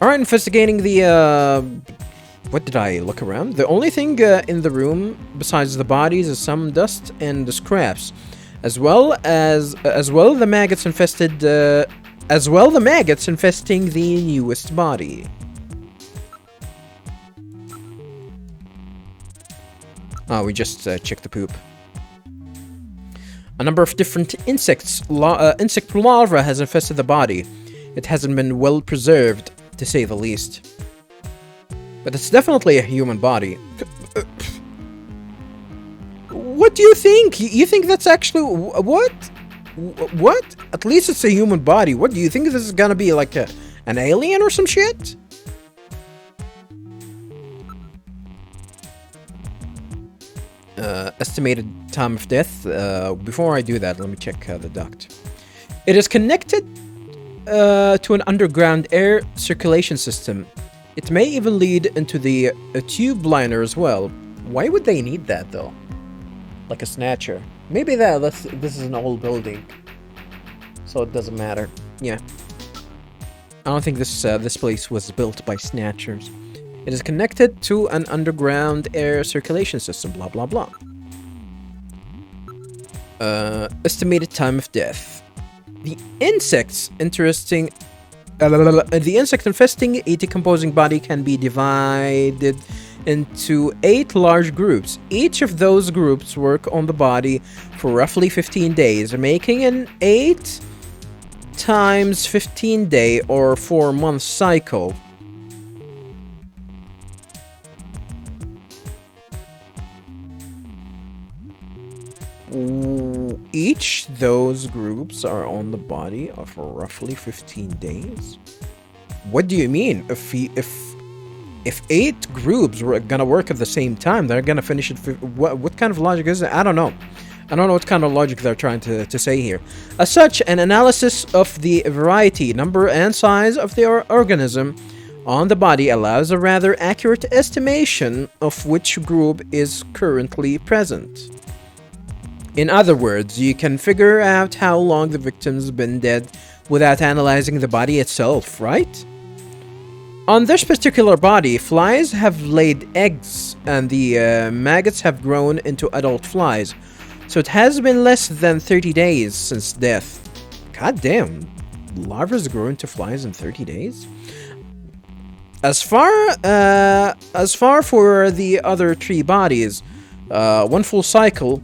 Alright, investigating the, what did I look around? The only thing in the room besides the bodies is some dust and the scraps. As well the maggots infesting the newest body. Oh, we just checked the poop. A number of different insect larvae has infested the body. It hasn't been well preserved, to say the least. But it's definitely a human body. What do you think? You think that's actually... What? What? At least it's a human body. What, do you think this is gonna be like an alien or some shit? Estimated time of death. Before I do that, let me check the duct. It is connected to an underground air circulation system. It may even lead into the tube liner as well. Why would they need that though? Like a snatcher. Maybe this is an old building, so it doesn't matter. Yeah. I don't think this place was built by snatchers. It is connected to an underground air circulation system, blah blah blah. Estimated time of death. The insect infesting a decomposing body can be divided into 8 large groups. Each of those groups work on the body for roughly 15 days, making an 8 times 15 day or 4-month cycle. Each those groups are on the body for roughly 15 days. What do you mean? If 8 groups were gonna work at the same time, they're gonna finish it. What kind of logic is it? I don't know. I don't know what kind of logic they're trying to say here. As such, an analysis of the variety, number, and size of the organism on the body allows a rather accurate estimation of which group is currently present. In other words, you can figure out how long the victim's been dead without analyzing the body itself, right? On this particular body, flies have laid eggs, and the maggots have grown into adult flies. So it has been less than 30 days since death. God damn, larvae grow into flies in 30 days? As far for the other 3 bodies, 1 full cycle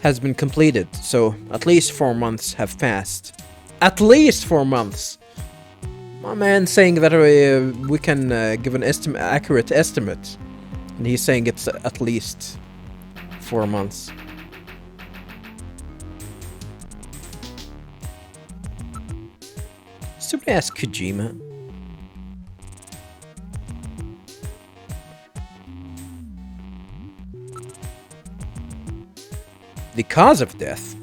has been completed, so at least 4 months have passed. At least 4 months! My man saying that we can give an accurate estimate, and he's saying it's at least 4 months. Stupid ass Kojima. The cause of death?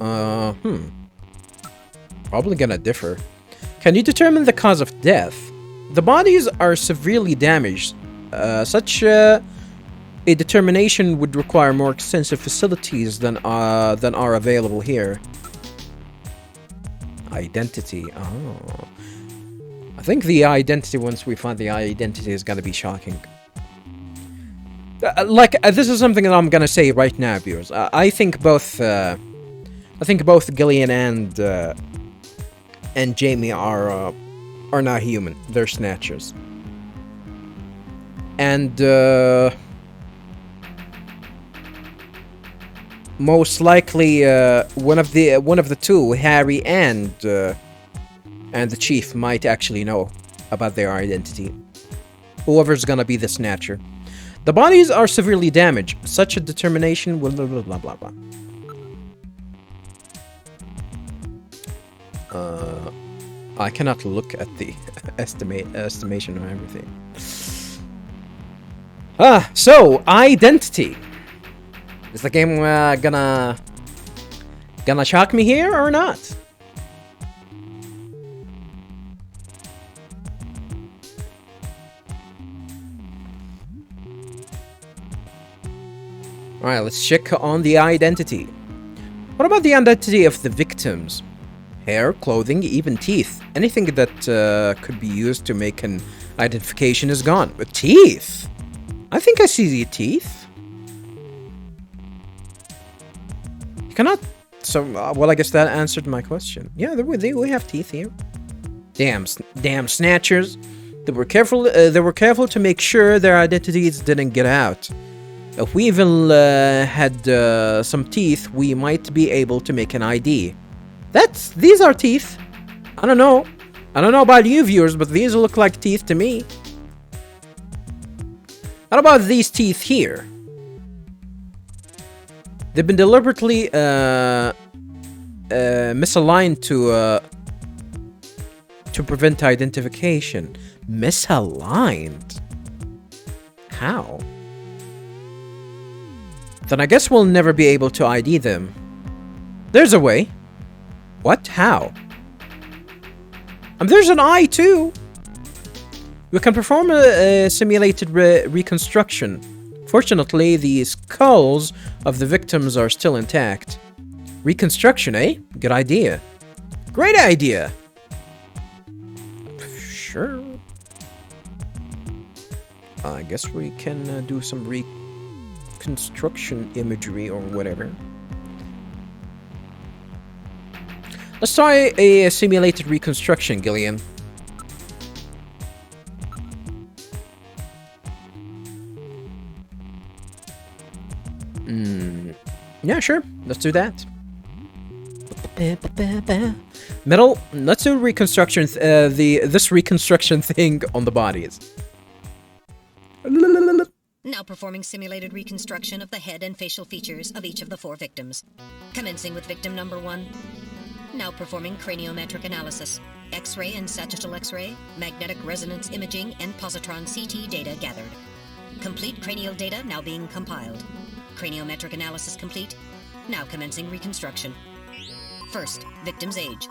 Probably gonna differ. Can you determine the cause of death? The bodies are severely damaged. Such a determination would require more extensive facilities than are available here. Identity. Oh. I think the identity, once we find the identity, is gonna be shocking. This is something that I'm gonna say right now, viewers. I think both Gillian and Jamie are not human. They're snatchers. And most likely one of the two, Harry and the chief, might actually know about their identity. Whoever's gonna be the snatcher. The bodies are severely damaged. Such a determination will blah blah blah blah. I cannot look at the estimation of everything. So identity. Is the game gonna shock me here or not? Alright, let's check on the identity. What about the identity of the victims? hair, clothing, even teeth. Anything that could be used to make an identification is gone. But teeth? I think I see the teeth. You cannot... So, well, I guess that answered my question. Yeah, we have teeth here. Damn snatchers. They were careful to make sure their identities didn't get out. If we even had some teeth, we might be able to make an ID. These are teeth. I don't know about you viewers, but these look like teeth to me. How about these teeth here? They've been deliberately misaligned to prevent identification. Misaligned? How? Then I guess we'll never be able to ID them. There's a way. What? How? There's an eye too. We can perform a simulated reconstruction. Fortunately, the skulls of the victims are still intact. Reconstruction, eh? Good idea. Great idea. Sure. I guess we can do some reconstruction imagery or whatever. Let's try a simulated reconstruction, Gillian. Yeah, sure. Let's do that. Metal. Let's do reconstruction. This reconstruction thing on the bodies. Now performing simulated reconstruction of the head and facial features of each of the 4 victims. Commencing with victim number 1. Now performing craniometric analysis. X-ray and sagittal X-ray, magnetic resonance imaging, and positron CT data gathered. Complete cranial data now being compiled. Craniometric analysis complete. Now commencing reconstruction. First, victim's age.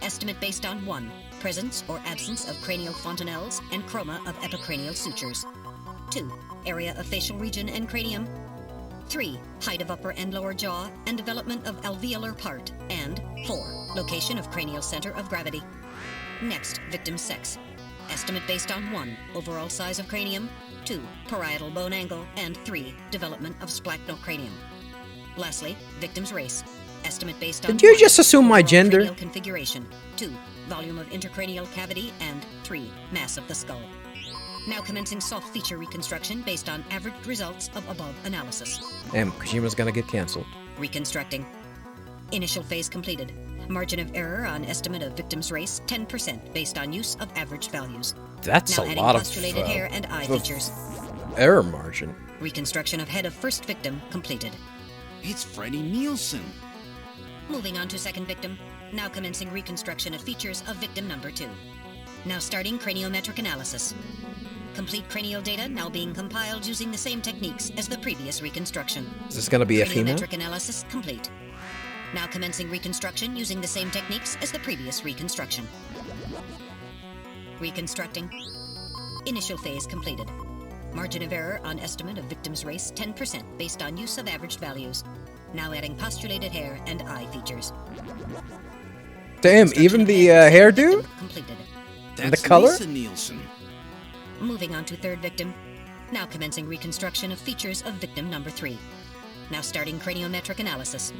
Estimate based on 1. Presence or absence of cranial fontanelles and chroma of epicranial sutures. 2. Area of facial region and cranium. 3. Height of upper and lower jaw and development of alveolar part. And 4. Location of cranial center of gravity. Next, victim's sex. Estimate based on 1. Overall size of cranium. 2. Parietal bone angle. And 3. Development of splachnocranium. Lastly, victim's race. Estimate based on... Did you just assume my gender? Cranial configuration. 2. Volume of intracranial cavity. And 3. Mass of the skull. Now commencing soft feature reconstruction based on averaged results of above analysis. Kojima's gonna get cancelled. Reconstructing. Initial phase completed. Margin of error on estimate of victim's race, 10% based on use of averaged values. That's now a adding lot postulated of hair and eye features. Error margin. Reconstruction of head of first victim completed. It's Freddie Nielsen. Moving on to second victim. Now commencing reconstruction of features of victim number 2. Now starting craniometric analysis. Complete cranial data now being compiled using the same techniques as the previous reconstruction. Is this gonna be a female? Craniometric analysis complete. Now commencing reconstruction using the same techniques as the previous reconstruction. Reconstructing. Initial phase completed. Margin of error on estimate of victim's race, 10% based on use of averaged values. Now adding postulated hair and eye features. Damn, even the hairdo? Completed. And the color? Lisa Nielsen. Moving on to third victim. Now commencing reconstruction of features of victim number 3. Now starting craniometric analysis.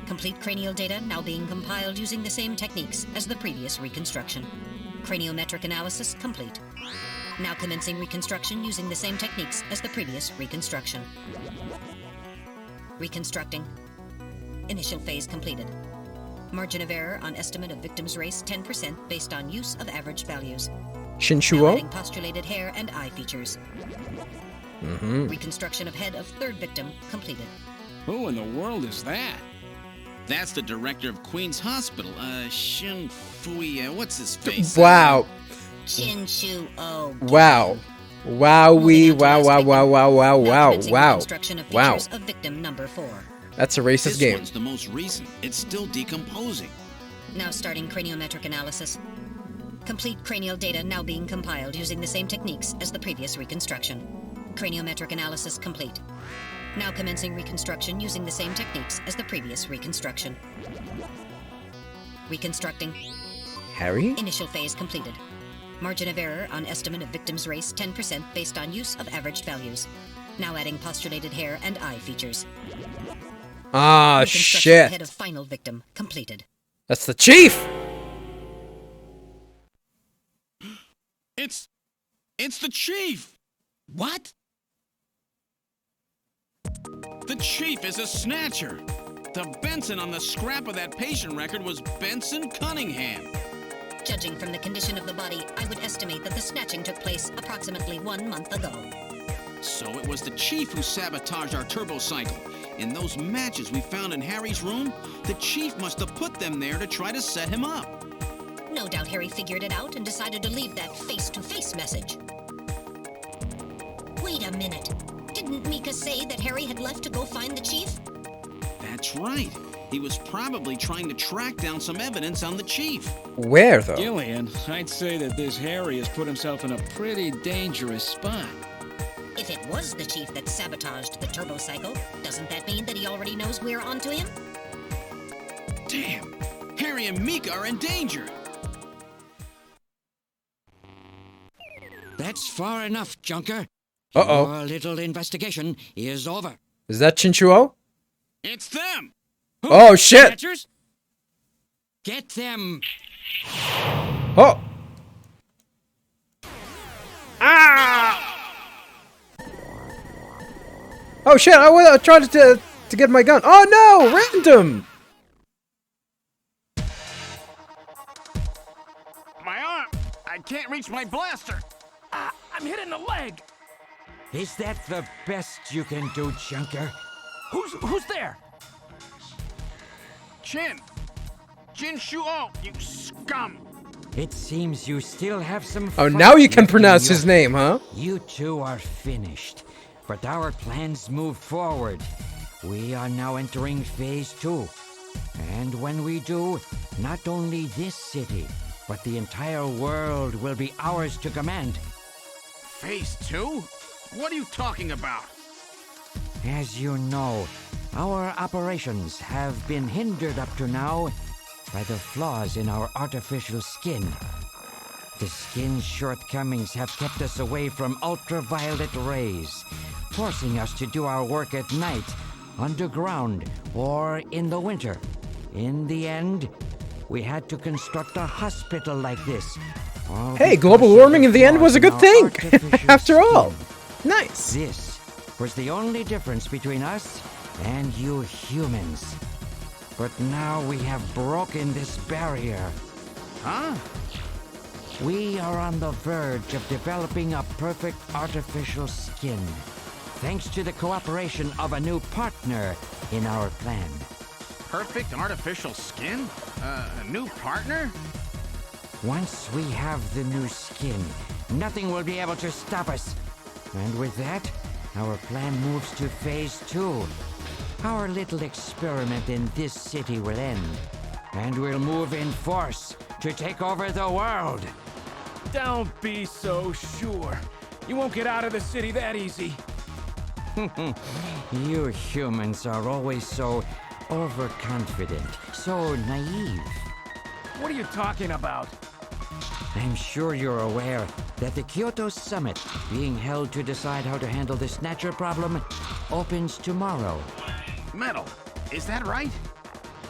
Complete cranial data now being compiled using the same techniques as the previous reconstruction. Craniometric analysis complete. Now commencing reconstruction using the same techniques as the previous reconstruction. Reconstructing. Initial phase completed. Margin of error on estimate of victim's race, 10% based on use of averaged values. Now Shinshuo? adding postulated hair and eye features. Reconstruction of head of third victim completed. Who in the world is that? That's the director of Queen's Hospital, Shin Fui, what's his face? Wow. Shinshu O. Wow. Wowee, wow, wow, wow, wow, wow, wow, wow. Reconstruction of Wow. features of victim number 4. That's a racist This game. one's the most recent. It's still decomposing. Now starting craniometric analysis. Complete cranial data now being compiled using the same techniques as the previous reconstruction. Craniometric analysis complete. Now commencing reconstruction using the same techniques as the previous reconstruction. Reconstructing. Harry? Initial phase completed. Margin of error on estimate of victim's race 10% based on use of averaged values. Now adding postulated hair and eye features. Ah, Reconstruction shit. Head of final victim completed. That's the chief! It's the chief! What? The chief is a snatcher! The Benson on the scrap of that patient record was Benson Cunningham. Judging from the condition of the body, I would estimate that the snatching took place approximately 1 month ago. So it was the chief who sabotaged our turbo cycle. And those matches we found in Harry's room, the chief must have put them there to try to set him up. No doubt Harry figured it out and decided to leave that face-to-face message. Wait a minute. Didn't Mika say that Harry had left to go find the chief? That's right. He was probably trying to track down some evidence on the chief. Where, though? Gillian, I'd say that this Harry has put himself in a pretty dangerous spot. If it was the chief that sabotaged the turbo cycle, doesn't that mean that he already knows we're onto him? Damn! Harry and Mika are in danger! That's far enough, Junker. Uh-oh. Your little investigation is over. Is that Chinchuo? It's them! Oh, shit! Snatchers? Get them! Oh! Ah! Oh shit, I tried to get my gun. Oh no! Random! My arm! I can't reach my blaster! I'm hit in the leg. Is that the best you can do, Junker? Who's there? Jin Shuo, you scum! It seems you still have some Oh, fight now you can left in pronounce you. his name, huh? You two are finished. But our plans move forward. We are now entering phase 2. And when we do, not only this city, but the entire world will be ours to command. Phase 2? What are you talking about? As you know, our operations have been hindered up to now by the flaws in our artificial skin. The skin's shortcomings have kept us away from ultraviolet rays, forcing us to do our work at night, underground, or in the winter. In the end, we had to construct a hospital like this. all Hey, because global of warming the in the end was a good flaws in our thing, artificial after all. skin. Nice. This was the only difference between us and you humans. But now we have broken this barrier. Huh? We are on the verge of developing a perfect artificial skin, thanks to the cooperation of a new partner in our plan. Perfect artificial skin? A new partner? Once we have the new skin, nothing will be able to stop us. And with that, our plan moves to phase 2. Our little experiment in this city will end, and we'll move in force to take over the world. Don't be so sure. You won't get out of the city that easy. You humans are always so overconfident, so naive. What are you talking about? I'm sure you're aware that the Kyoto Summit, being held to decide how to handle the Snatcher problem, opens tomorrow. Metal, is that right?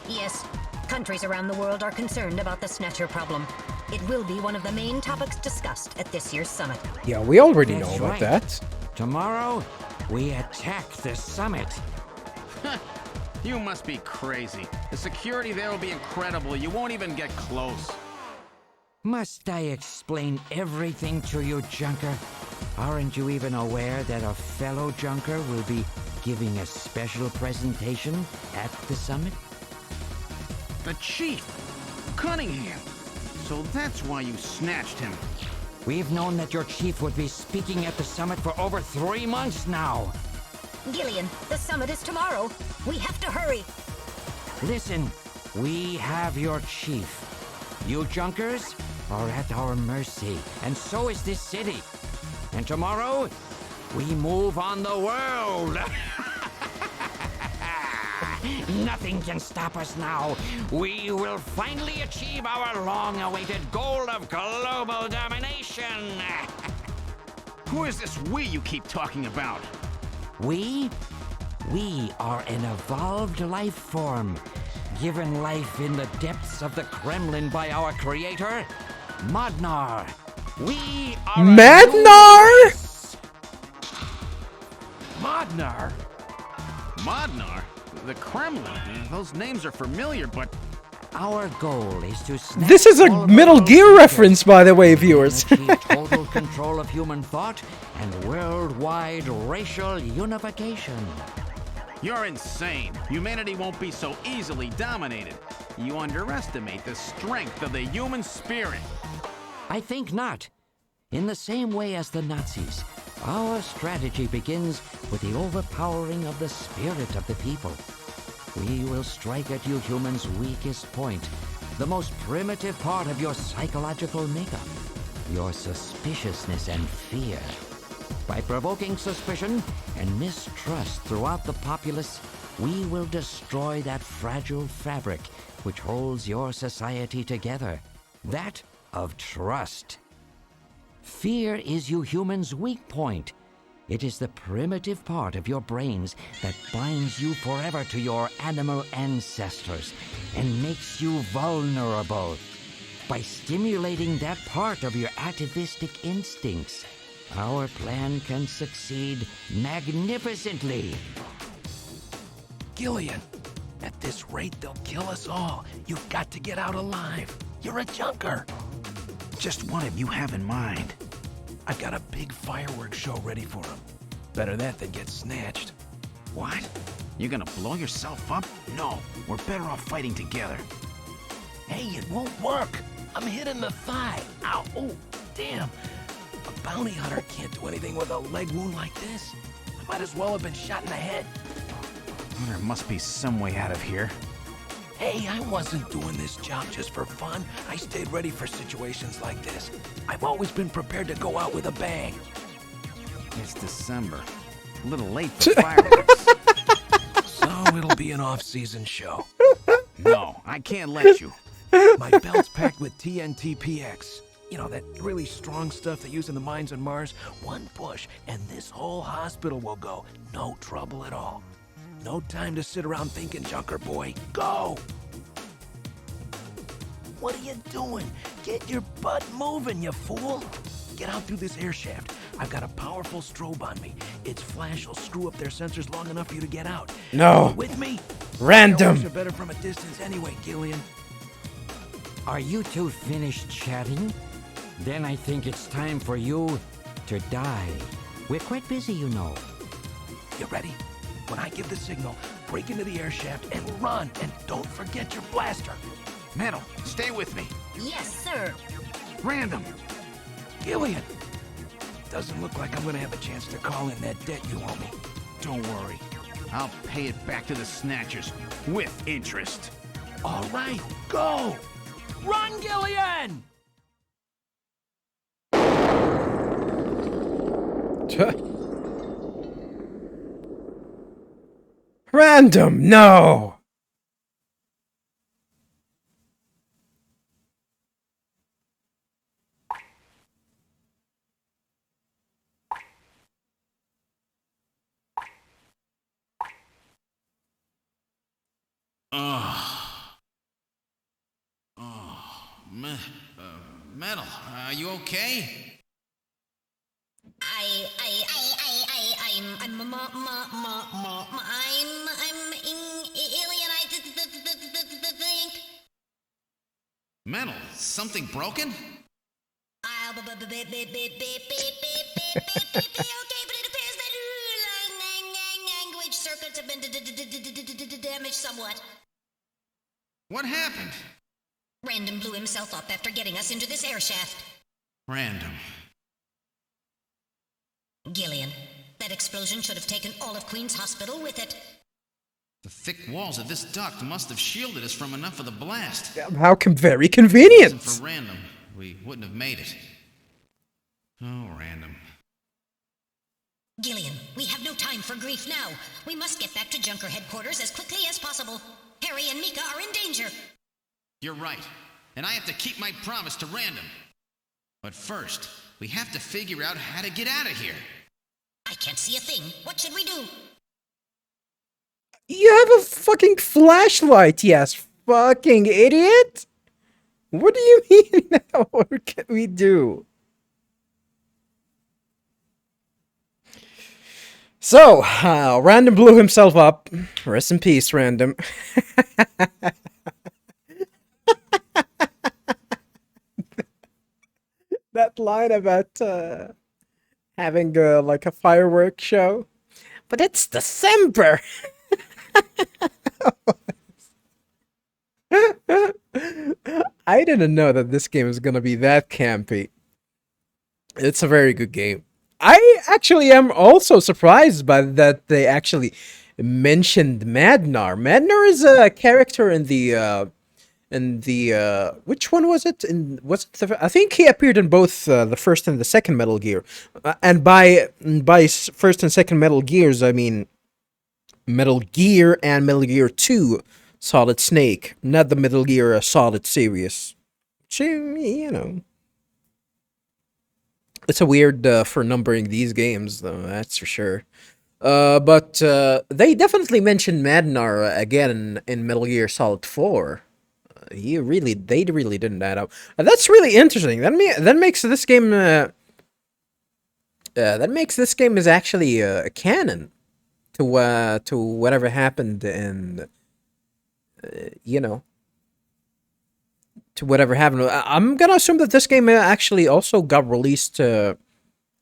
Yes. Countries around the world are concerned about the Snatcher problem. It will be one of the main topics discussed at this year's summit. Yeah, we already That's know about right. that. Tomorrow, we attack the summit. You must be crazy. The security there will be incredible. You won't even get close. Must I explain everything to you, Junker? Aren't you even aware that a fellow Junker will be giving a special presentation at the summit? The chief, Cunningham. So that's why you snatched him. We've known that your chief would be speaking at the summit for over 3 months now. Gillian, the summit is tomorrow. We have to hurry. Listen, we have your chief. You Junkers are at our mercy, and so is this city. And tomorrow, we move on the world. Nothing can stop us now. We will finally achieve our long-awaited goal of global domination. Who is this we you keep talking about? We are an evolved life form, given life in the depths of the Kremlin by our creator, Modnar. We are Madnar? Modnar? Modnar? The Kremlin? Those names are familiar, but... Our goal is to snatch This is a all Metal world Gear leaders reference, by the way, viewers. and achieve total control of human thought and worldwide racial unification. You're insane. Humanity won't be so easily dominated. You underestimate the strength of the human spirit. I think not. In the same way as the Nazis, our strategy begins with the overpowering of the spirit of the people. We will strike at you humans' weakest point, the most primitive part of your psychological makeup, your suspiciousness and fear. By provoking suspicion and mistrust throughout the populace, we will destroy that fragile fabric which holds your society together, that of trust. Fear is you humans' weak point. It is the primitive part of your brains that binds you forever to your animal ancestors and makes you vulnerable. By stimulating that part of your atavistic instincts, our plan can succeed magnificently. Gillian, at this rate, they'll kill us all. You've got to get out alive. You're a junker. Just what have you have in mind? I've got a big fireworks show ready for them. Better that than get snatched. What? You're gonna blow yourself up? No, we're better off fighting together. Hey, it won't work. I'm hit in the thigh. Ow, oh, damn. A bounty hunter can't do anything with a leg wound like this. I might as well have been shot in the head. Well, there must be some way out of here. Hey, I wasn't doing this job just for fun. I stayed ready for situations like this. I've always been prepared to go out with a bang. It's December. A little late for fireworks. So it'll be an off-season show. No, I can't let you. My belt's packed with TNT-PX. You know, that really strong stuff they use in the mines on Mars. One push, and this whole hospital will go. No trouble at all. No time to sit around thinking, junker boy. Go! What are you doing? Get your butt moving, you fool! Get out through this air shaft. I've got a powerful strobe on me. Its flash will screw up their sensors long enough for you to get out. No. You with me? Random. Fireworks are better from a distance anyway, Gillian. Are you two finished chatting? Then I think it's time for you to die. We're quite busy, you know. You ready? When I give the signal, break into the air shaft and run. And don't forget your blaster. Metal, stay with me. Yes, sir. Random. Gillian! Doesn't look like I'm gonna have a chance to call in that debt you owe me. Don't worry. I'll pay it back to the Snatchers with interest. All right, go! Run, Gillian! Random, no! Metal, are you okay? Alien, I think. Metal, something broken? Okay, but it appears that language circuits have been damaged somewhat. What happened? Random blew himself up after getting us into this air shaft. Random. Gillian, that explosion should have taken all of Queen's Hospital with it. The thick walls of this duct must have shielded us from enough of the blast. How very If it convenient. wasn't for Random, we wouldn't have made it. Oh, Random. Gillian, we have no time for grief now. We must get back to Junker headquarters as quickly as possible. Harry and Mika are in danger. You're right. And I have to keep my promise to Random. But first, we have to figure out how to get out of here. I can't see a thing. What should we do? You have a fucking flashlight, yes, fucking idiot! What do you mean now? What can we do? So, Random blew himself up. Rest in peace, Random. That line about having like a fireworks show. But it's December! I didn't know that this game is gonna be that campy. It's a very good game. I actually am also surprised by that they actually mentioned Madnar. Madnar is a character in the which one was it? I think he appeared in both the first and the second Metal Gear. And by first and second Metal Gears, I mean Metal Gear and Metal Gear 2 Solid Snake, not the Metal Gear Solid series. You know, it's a weird for numbering these games, though, that's for sure. But they definitely mentioned Madnar again in Metal Gear Solid 4. They really didn't add up. That's really interesting. That makes this game is actually canon to whatever happened in to whatever happened. I'm gonna assume that this game actually also got released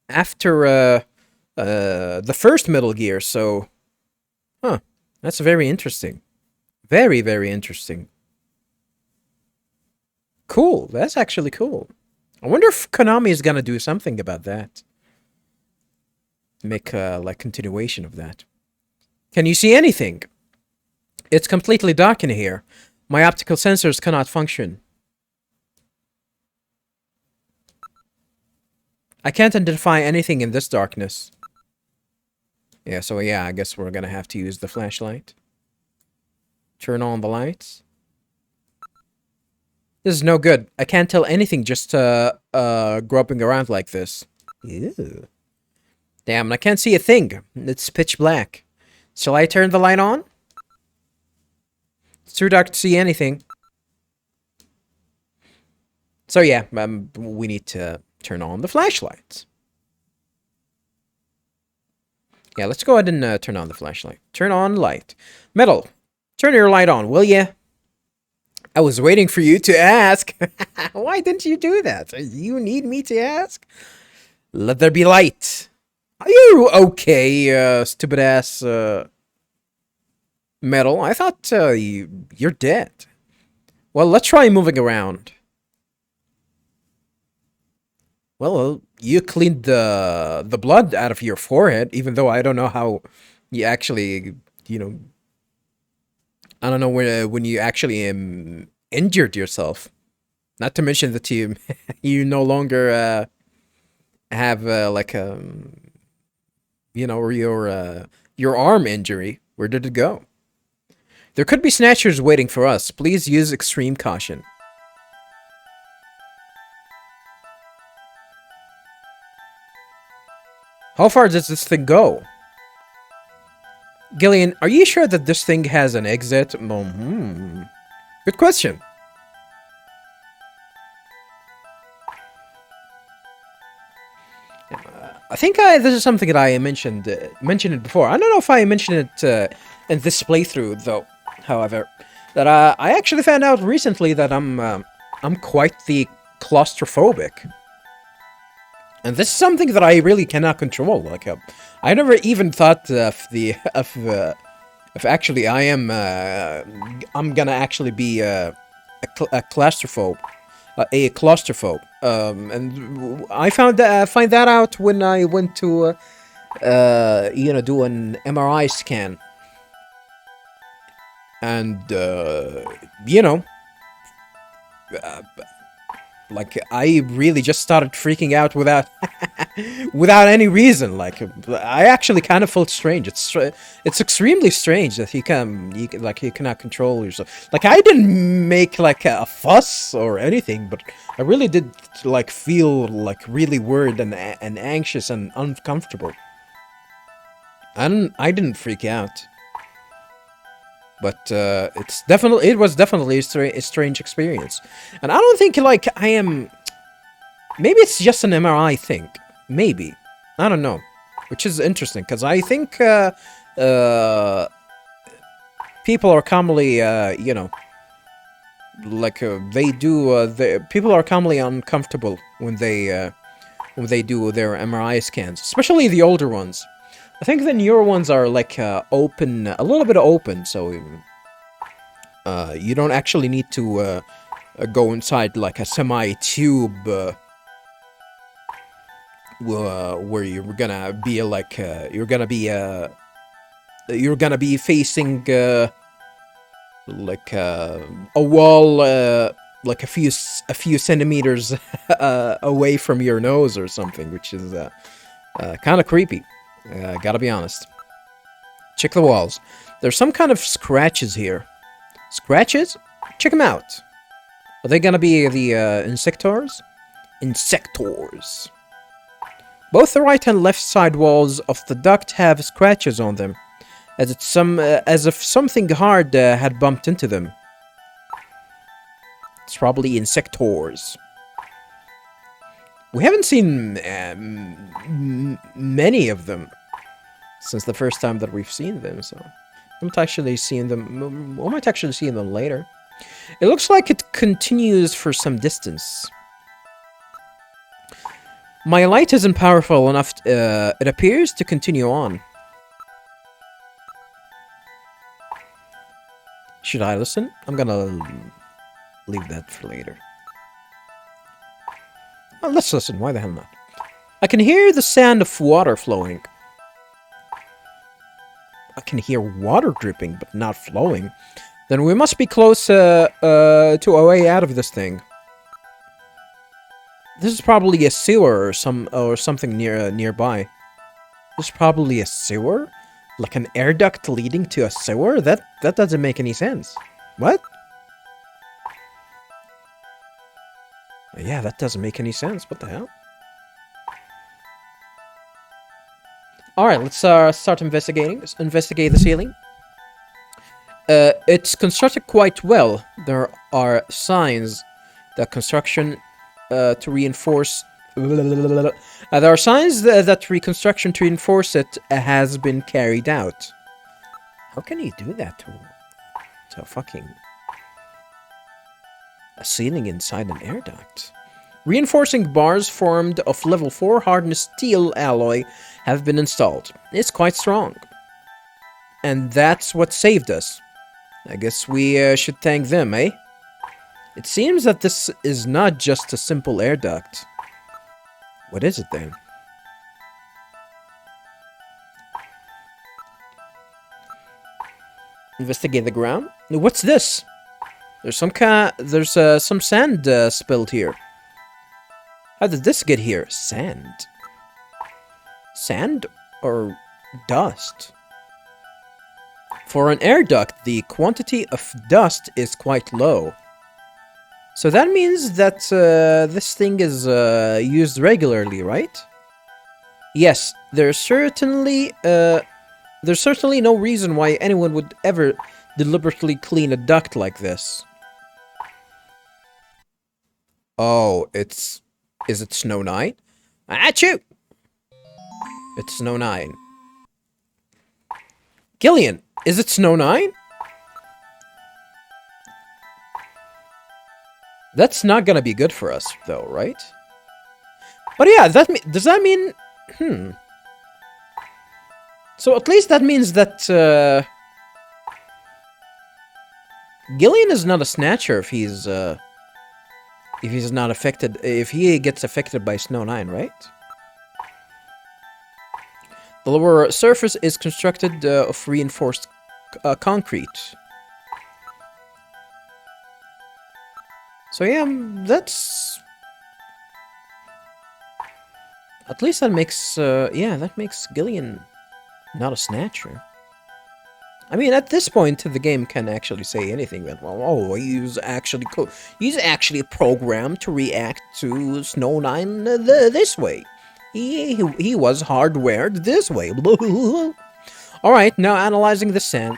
after the first Metal Gear. So, that's very interesting. Very, very interesting. Cool. That's actually cool. I wonder if Konami is gonna do something about that. Make like continuation of that. Can you see anything? It's completely dark in here. My optical sensors cannot function. I can't identify anything in this darkness. Yeah, so yeah, I guess we're gonna have to use the flashlight. Turn on the lights. This is no good. I can't tell anything just groping around like this. Ew. Damn, I can't see a thing. It's pitch black. Shall I turn the light on? It's too dark to see anything. So yeah, we need to turn on the flashlights. Yeah, let's go ahead and turn on the flashlight. Turn on light. Metal, turn your light on, will ya? I was waiting for you to ask. Why didn't you do that? You need me to ask? Let there be light. Are you okay, stupid ass Metal? I thought you're dead. Well, let's try moving around. Well, you cleaned the blood out of your forehead, even though I don't know how you actually, I don't know when you actually injured yourself. Not to mention that you you no longer have like your arm injury. Where did it go? There could be snatchers waiting for us. Please use extreme caution. How far does this thing go? Gillian, are you sure that this thing has an exit? Good question. I think this is something that I mentioned it before. I don't know if I mentioned it in this playthrough, though. However, that I actually found out recently that I'm quite the claustrophobic, and this is something that I really cannot control. Like, I never even thought of actually I'm gonna actually be a claustrophobe. A claustrophobe, and I find that out when I went to, do an MRI scan, and Like, I really just started freaking out without without any reason. Like, I actually kind of felt strange. It's extremely strange that he cannot control yourself. Like, I didn't make like a fuss or anything, but I really did like feel like really worried and anxious and uncomfortable. I didn't freak out. But it was definitely a strange experience, and I don't think like I am. Maybe it's just an MRI thing. Maybe, I don't know, which is interesting because I think people are commonly you know, like people are commonly uncomfortable when they do their MRI scans, especially the older ones. I think the newer ones are like open, a little bit open, so you don't actually need to go inside like a semi-tube where you're gonna be like you're gonna be facing like a wall like a few centimeters away from your nose or something, which is kind of creepy. Gotta be honest. Check the walls. There's some kind of scratches here. Scratches? Check them out. Are they gonna be the insectors? Insectors. Both the right and left side walls of the duct have scratches on them, as if something hard had bumped into them. It's probably insectors. We haven't seen many of them since the first time that we've seen them, so we might actually see them later. It looks like it continues for some distance. My light isn't powerful enough. It appears to continue on. Should I listen? I'm gonna leave that for later. Well, let's listen. Why the hell not? I can hear the sound of water flowing. I can hear water dripping, but not flowing. Then we must be close to a way out of this thing. This is probably a sewer or something nearby. This is probably a sewer, like an air duct leading to a sewer. That doesn't make any sense. What? Yeah, that doesn't make any sense. What the hell? Alright, let's start investigating. Let's investigate the ceiling. It's constructed quite well. There are signs that construction to reinforce... there are signs that reconstruction to reinforce it has been carried out. How can you do that to fucking... a ceiling inside an air duct? Reinforcing bars formed of level 4 hardness steel alloy have been installed. It's quite strong. And that's what saved us. I guess we should thank them, eh? It seems that this is not just a simple air duct. What is it then? Investigate the ground. What's this? There's some sand spilled here. How did this get here? Sand. Sand or dust? For an air duct, the quantity of dust is quite low. So that means that this thing is used regularly, right? Yes, there's certainly no reason why anyone would ever deliberately clean a duct like this. Oh, is it Snow 9? Achoo! It's Snow 9. Gillian, is it Snow 9? That's not gonna be good for us, though, right? But yeah, does that mean... So at least that means that, Gillian is not a Snatcher if he's not affected... If he gets affected by Snow 9, right? The lower surface is constructed of reinforced concrete. So yeah, that's At least that makes, yeah, that makes Gillian not a snatcher. I mean, at this point, the game can actually say anything that, well, oh, he's actually programmed to react to Snow 9 this way. He was hardwired this way. Alright, now analyzing the sand.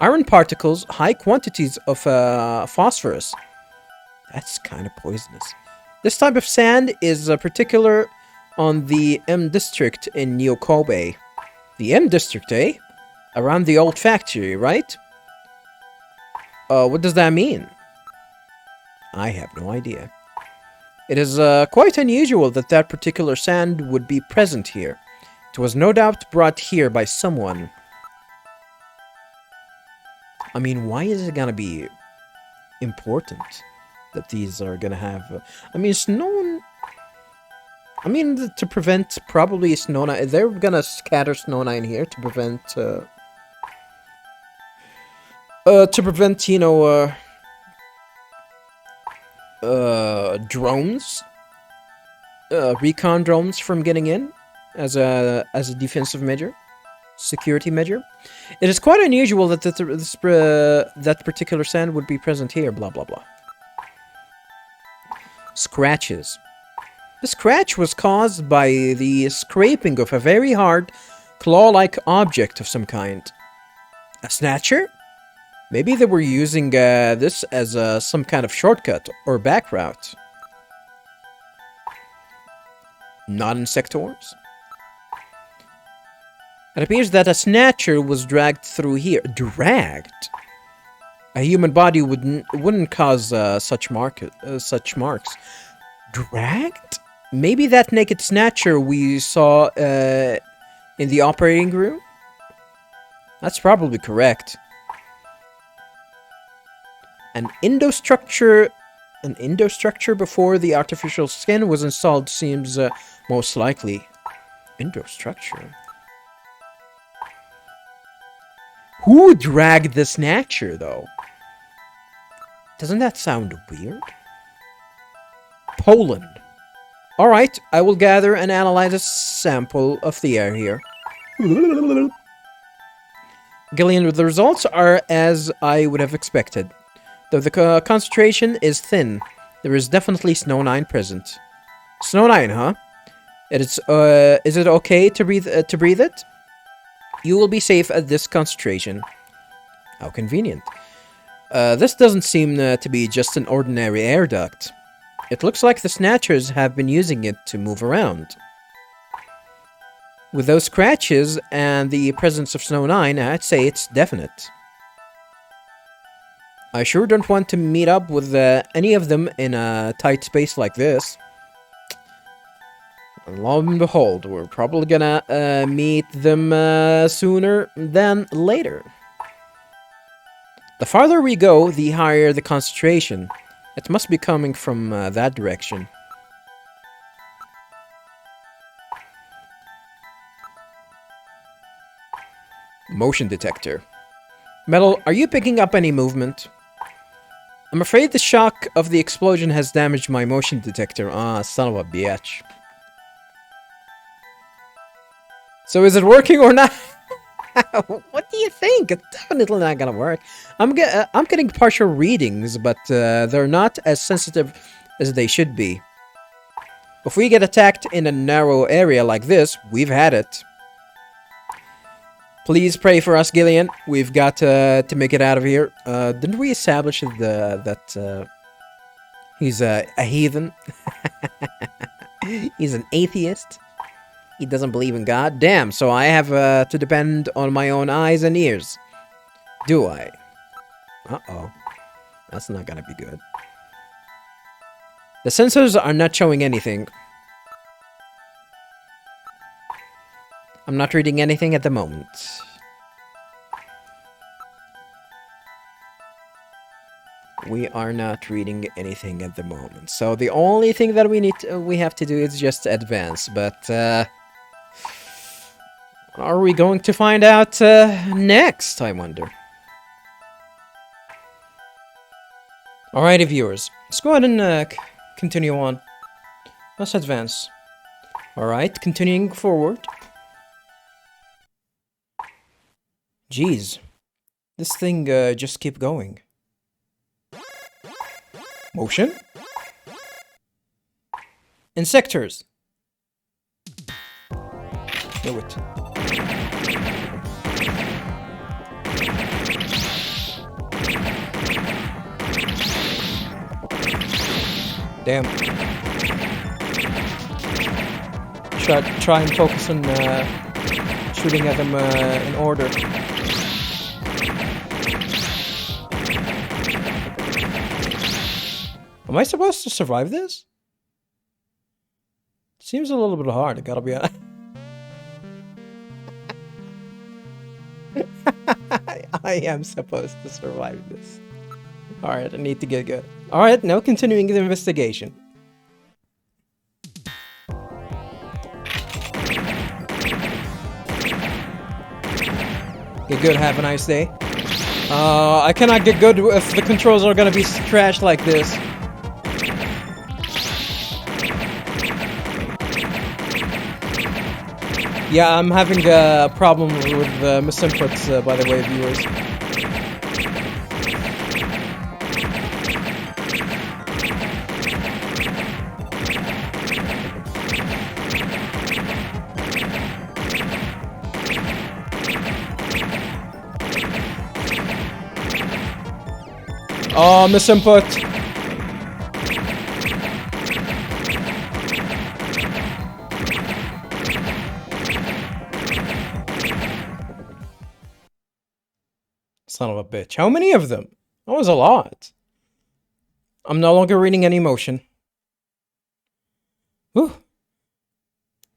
Iron particles, high quantities of phosphorus. That's kind of poisonous. This type of sand is particular on the M district in Neo Kobe. The M district, eh? Around the old factory, right? What does that mean? I have no idea. It is quite unusual that that particular sand would be present here. It was no doubt brought here by someone. I mean, why is it gonna be important that these are gonna have... I mean, to prevent probably Snow 9... They're gonna scatter Snow 9 here to prevent... you know, drones, recon drones from getting in as a defensive measure, security measure. It is quite unusual that that particular sand would be present here. Blah blah blah. Scratches. The scratch was caused by the scraping of a very hard, claw-like object of some kind. A snatcher? Maybe they were using this as some kind of shortcut or back route. Non-insectors? It appears that a snatcher was dragged through here. Dragged? A human body wouldn't cause such marks. Dragged? Maybe that naked snatcher we saw in the operating room? That's probably correct. An endostructure before the artificial skin was installed seems most likely. Endostructure? Who dragged the snatcher, though? Doesn't that sound weird? Poland. Alright, I will gather and analyze a sample of the air here. Gillian, the results are as I would have expected. Though the concentration is thin, there is definitely Snow 9 present. Snow 9, huh? Is it okay to breathe it? You will be safe at this concentration. How convenient. This doesn't seem to be just an ordinary air duct. It looks like the Snatchers have been using it to move around. With those scratches and the presence of Snow 9, I'd say it's definite. I sure don't want to meet up with any of them in a tight space like this. And lo and behold, we're probably gonna meet them sooner than later. The farther we go, the higher the concentration. It must be coming from that direction. Motion detector. Metal, are you picking up any movement? I'm afraid the shock of the explosion has damaged my motion detector. Ah, son of a bitch. So is it working or not? What do you think? It's definitely not gonna work. I'm getting partial readings, but they're not as sensitive as they should be. If we get attacked in a narrow area like this, we've had it. Please pray for us, Gillian. We've got to make it out of here. Didn't we establish that he's a heathen? He's an atheist. He doesn't believe in God. Damn, so I have to depend on my own eyes and ears. Do I? Uh-oh. That's not gonna be good. The sensors are not showing anything. I'm not reading anything at the moment. We are not reading anything at the moment. So the only thing that we have to do is just advance. But are we going to find out next, I wonder? Alrighty, viewers. Let's go ahead and continue on. Let's advance. Alright, continuing forward. Jeez. This thing just keep going. Motion? Insectors. Knew it. Damn. Try and focus on shooting at them in order. Am I supposed to survive this? Seems a little bit hard, I gotta be honest. I am supposed to survive this. Alright, I need to get good. Alright, now continuing the investigation. Get good, have a nice day. I cannot get good if the controls are gonna be trashed like this. Yeah, I'm having a problem with misinputs, by the way, viewers. Oh, misinput. Son of a bitch. How many of them? That was a lot. I'm no longer reading any motion. Whew.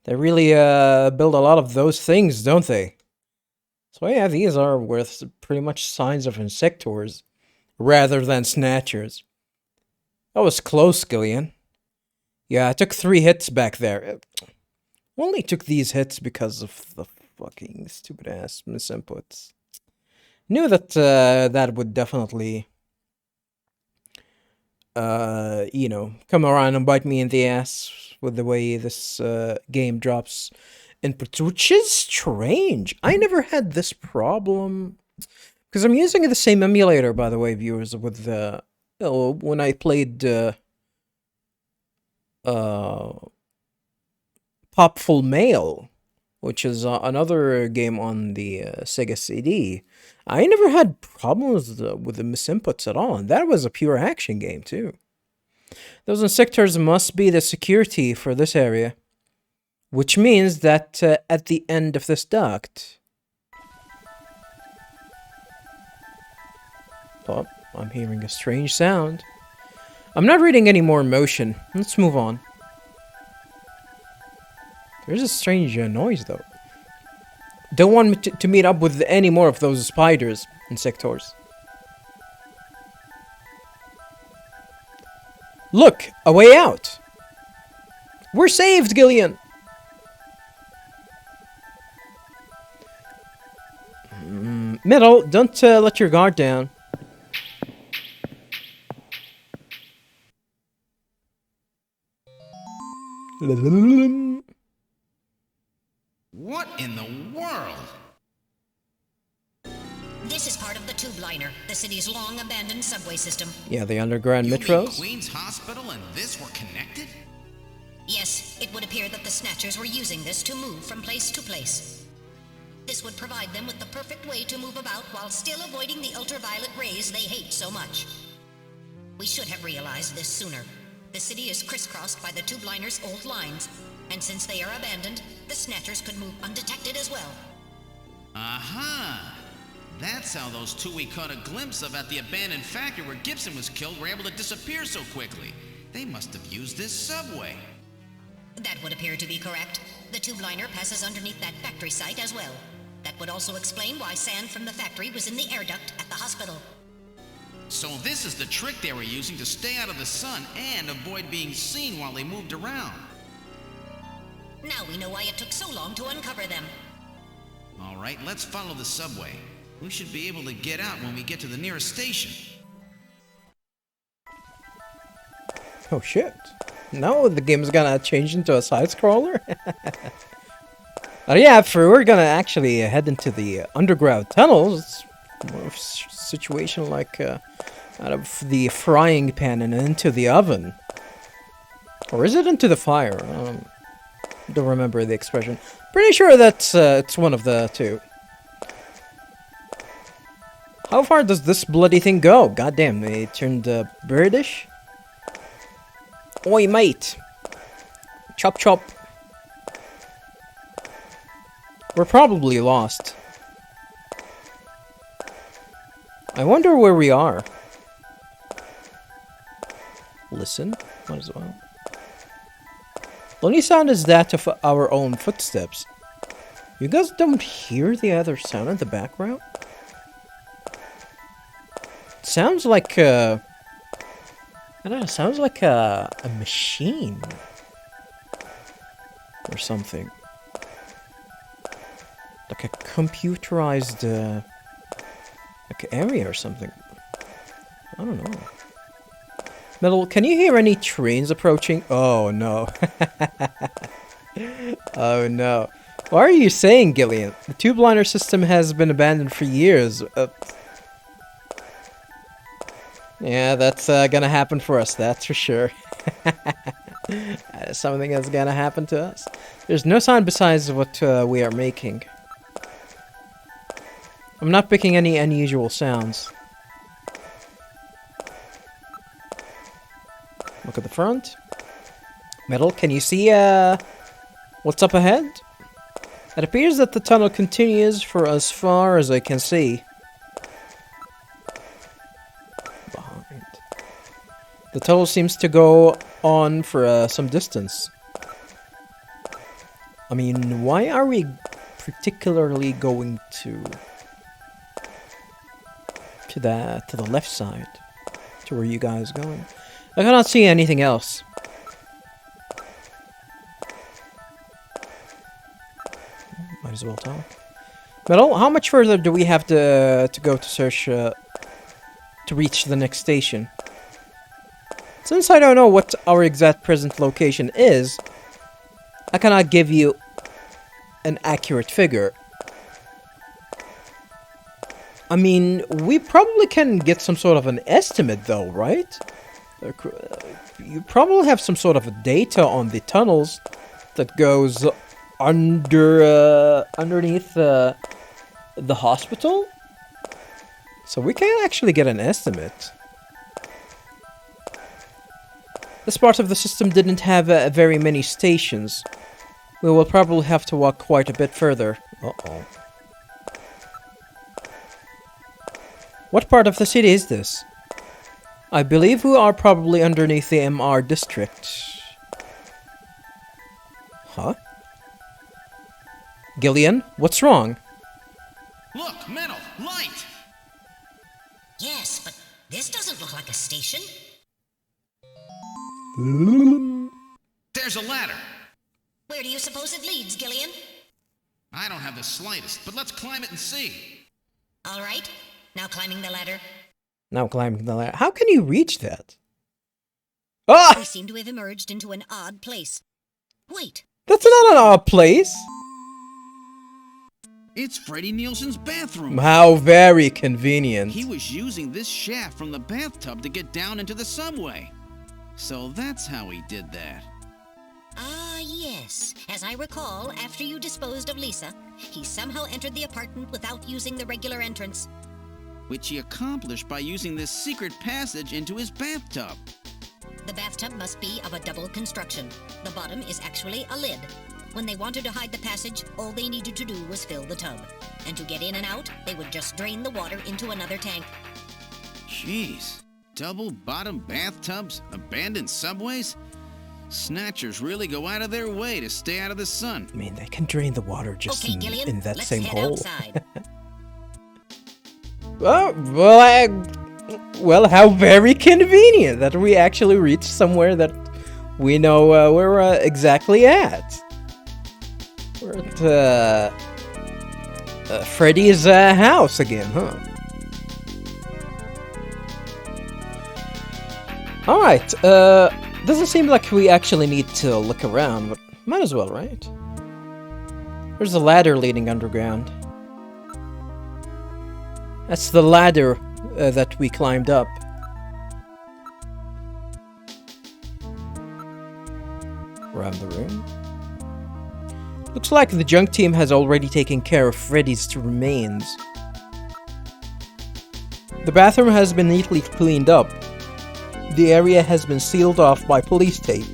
They really build a lot of those things, don't they? So yeah, these are worth pretty much signs of insectors rather than snatchers. That was close, Gillian. Yeah, I took 3 hits back there. Only took these hits because of the fucking stupid ass misinputs. Knew that that would definitely, you know, come around and bite me in the ass with the way this game drops inputs, which is strange. I never had this problem because I'm using the same emulator, by the way, viewers, with when I played Popful Mail, which is another game on the Sega CD. I never had problems with the misinputs at all, and that was a pure action game too. Those insectors must be the security for this area, which means that at the end of this duct... Oh, I'm hearing a strange sound. I'm not reading any more motion. Let's move on. There's a strange noise, though. Don't want me to meet up with any more of those spiders, insectors. Look, a way out. We're saved, Gillian. Middle, don't let your guard down. What in the world? This is part of the tube liner, the city's long-abandoned subway system. Yeah, the underground You metros. mean Queen's Hospital and this were connected? Yes, it would appear that the Snatchers were using this to move from place to place. This would provide them with the perfect way to move about while still avoiding the ultraviolet rays they hate so much. We should have realized this sooner. The city is crisscrossed by the tube liner's old lines, and since they are abandoned, the Snatchers could move undetected as well. Aha! That's how those 2 we caught a glimpse of at the abandoned factory where Gibson was killed were able to disappear so quickly. They must have used this subway. That would appear to be correct. The tube liner passes underneath that factory site as well. That would also explain why sand from the factory was in the air duct at the hospital. So this is the trick they were using to stay out of the sun and avoid being seen while they moved around. Now we know why it took so long to uncover them. All right, let's follow the subway. We should be able to get out when we get to the nearest station. Oh shit. No, the game's gonna change into a side-scroller? Yeah, if we're gonna actually head into the underground tunnels, it's more of a situation like out of the frying pan and into the oven. Or is it into the fire? Don't remember the expression. Pretty sure that's it's one of the two. How far does this bloody thing go? Goddamn, they turned birdish. Oi, mate. Chop chop. We're probably lost. I wonder where we are. Listen, might as well. The only sound is that of our own footsteps. You guys don't hear the other sound in the background? It sounds like I don't know, it sounds like a machine. Or something. Like a computerized like area or something. I don't know. Metal, can you hear any trains approaching? Oh no. Oh no. What are you saying, Gillian? The tube liner system has been abandoned for years. Yeah, that's gonna happen for us, that's for sure. Something is gonna happen to us. There's no sound besides what we are making. I'm not picking any unusual sounds. Look at the front. Metal, can you see what's up ahead? It appears that the tunnel continues for as far as I can see. Behind. The tunnel seems to go on for some distance. I mean, why are we particularly going to the left side? To where you guys are going? I cannot see anything else. Might as well talk. Metal, how much further do we have to go to search to reach the next station? Since I don't know what our exact present location is, I cannot give you an accurate figure. I mean, we probably can get some sort of an estimate though, right? You probably have some sort of data on the tunnels that goes underneath the hospital, so we can actually get an estimate. This part of the system didn't have very many stations. We will probably have to walk quite a bit further. Uh-oh. What part of the city is this? I believe we are probably underneath the MR district. Huh? Gillian, what's wrong? Look, metal, light! Yes, but this doesn't look like a station. There's a ladder. Where do you suppose it leads, Gillian? I don't have the slightest, but let's climb it and see. All right, now climbing the ladder. Now climbing the ladder. How can you reach that? Ah! We seem to have emerged into an odd place. Wait. That's not an odd place. It's Freddie Nielsen's bathroom. How very convenient. He was using this shaft from the bathtub to get down into the subway. So that's how he did that. Ah, yes. As I recall, after you disposed of Lisa, he somehow entered the apartment without using the regular entrance. Which he accomplished by using this secret passage into his bathtub. The bathtub must be of a double construction. The bottom is actually a lid. When they wanted to hide the passage, all they needed to do was fill the tub. And to get in and out, they would just drain the water into another tank. Jeez. Double-bottom bathtubs? Abandoned subways? Snatchers really go out of their way to stay out of the sun. I mean, they can drain the water just Okay, Gillian, in that let's same head hole. Outside. Well, how very convenient that we actually reached somewhere that we know where we're exactly at. We're at Freddy's house again, huh? Alright, Doesn't seem like we actually need to look around, but might as well, right? There's a ladder leading underground. That's the ladder that we climbed up. Around the room. Looks like the junk team has already taken care of Freddy's remains. The bathroom has been neatly cleaned up. The area has been sealed off by police tape.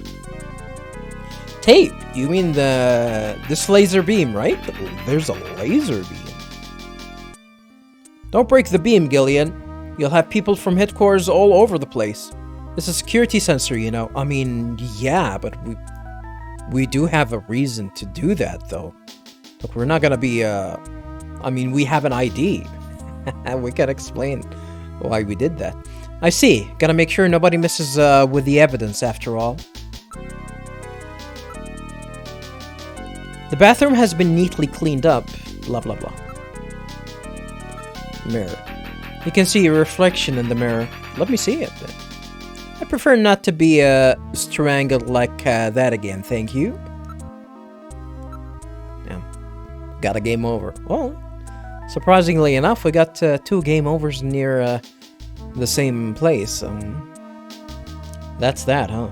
Tape? You mean this laser beam, right? There's a laser beam. Don't break the beam, Gillian. You'll have people from headquarters all over the place. It's a security sensor, you know. I mean, yeah, but we do have a reason to do that, though. Look, we're not gonna be, I mean, we have an ID. We can explain why we did that. I see. Gotta make sure nobody misses with the evidence, after all. The bathroom has been neatly cleaned up. Blah, blah, blah. Mirror. You can see your reflection in the mirror. Let me see it, then. I prefer not to be strangled like that again, thank you. Yeah. Got a game over. Well, surprisingly enough, we got 2 game overs near the same place. That's that, huh?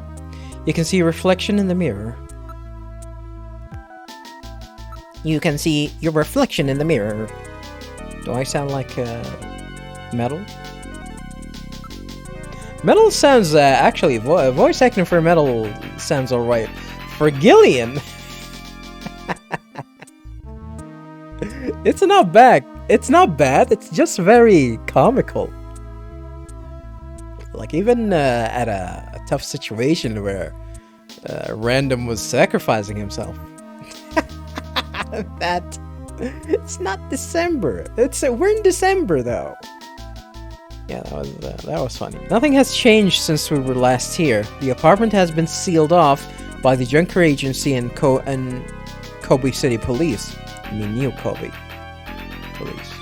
You can see your reflection in the mirror. You can see your reflection in the mirror. Do I sound like Metal? Metal sounds, actually, voice acting for Metal sounds alright. For Gillian, it's not bad. It's not bad, it's just very comical. Like, even at a tough situation where Random was sacrificing himself. It's not December. We're in December, though. Yeah, that was funny. Nothing has changed since we were last here. The apartment has been sealed off by the Junker Agency and Kobe City Police. I mean, New Kobe Police.